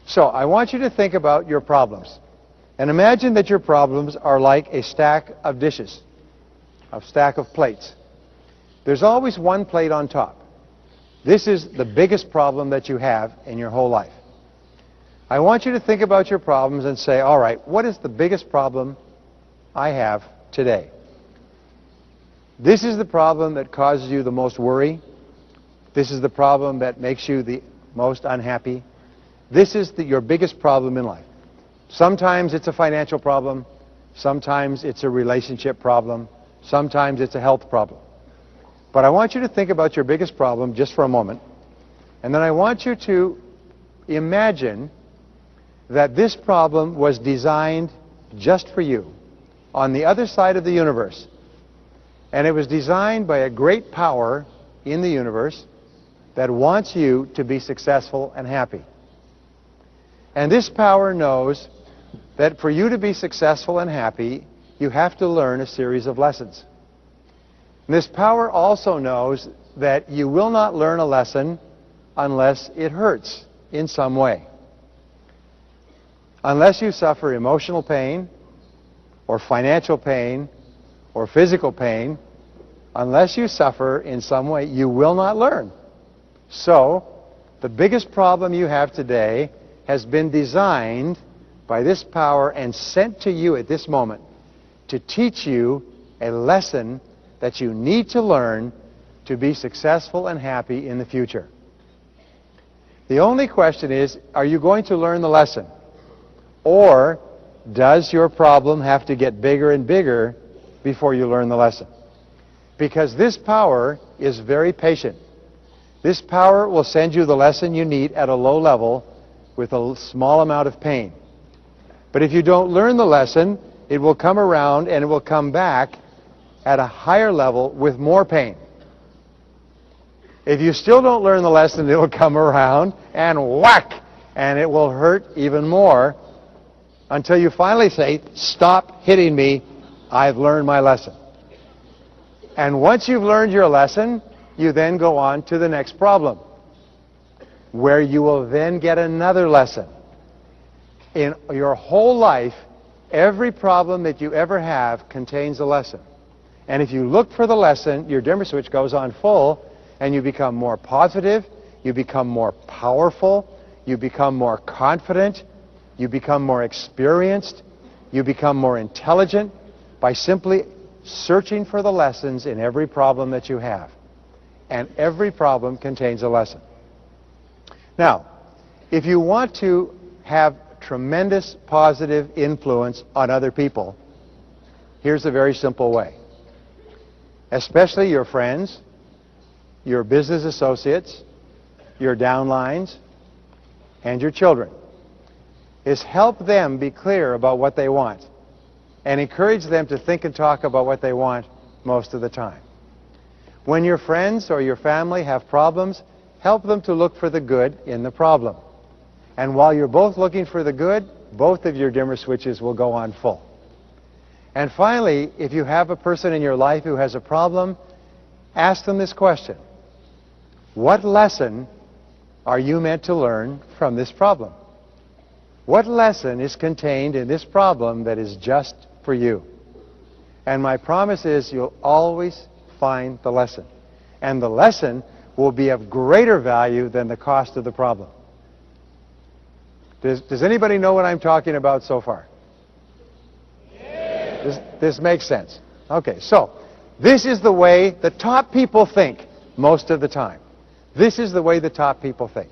So I want you to think about your problems. And imagine that your problems are like a stack of dishes, a stack of plates. There's always one plate on top. This is the biggest problem that you have in your whole life. I want you to think about your problems and say, all right, what is the biggest problem I have today? This is the problem that causes you the most worry. This is the problem that makes you the most unhappy. This is your biggest problem in life. Sometimes it's a financial problem. Sometimes it's a relationship problem. Sometimes it's a health problem. But I want you to think about your biggest problem just for a moment. And then I want you to imagine that this problem was designed just for you on the other side of the universe. And it was designed by a great power in the universe that wants you to be successful and happy. And this power knows that for you to be successful and happy, you have to learn a series of lessons. And this power also knows that you will not learn a lesson unless it hurts in some way. Unless you suffer emotional pain, or financial pain, or physical pain, unless you suffer in some way, you will not learn. So, the biggest problem you have today has been designed by this power and sent to you at this moment to teach you a lesson that you need to learn to be successful and happy in the future. The only question is, are you going to learn the lesson? Or does your problem have to get bigger and bigger before you learn the lesson? Because this power is very patient. This power will send you the lesson you need at a low level with a small amount of pain. But if you don't learn the lesson, it will come around and it will come back at a higher level with more pain. If you still don't learn the lesson, it will come around and whack, and it will hurt even more until you finally say, stop hitting me, I've learned my lesson. And once you've learned your lesson, you then go on to the next problem, where you will then get another lesson. In your whole life, every problem that you ever have contains a lesson. And if you look for the lesson, your dimmer switch goes on full, and you become more positive, you become more powerful, you become more confident, you become more experienced, you become more intelligent by simply searching for the lessons in every problem that you have. And every problem contains a lesson. Now, if you want to have tremendous positive influence on other people, here's a very simple way. Especially your friends, your business associates, your downlines, and your children, is help them be clear about what they want and encourage them to think and talk about what they want most of the time. When your friends or your family have problems, help them to look for the good in the problem. And while you're both looking for the good, both of your dimmer switches will go on full. And finally, if you have a person in your life who has a problem, ask them this question. What lesson are you meant to learn from this problem? What lesson is contained in this problem that is just for you? And my promise is you'll always find the lesson. And the lesson will be of greater value than the cost of the problem. Does anybody know what I'm talking about so far? Yeah. This makes sense. Okay, so this is the way the top people think most of the time. This is the way the top people think.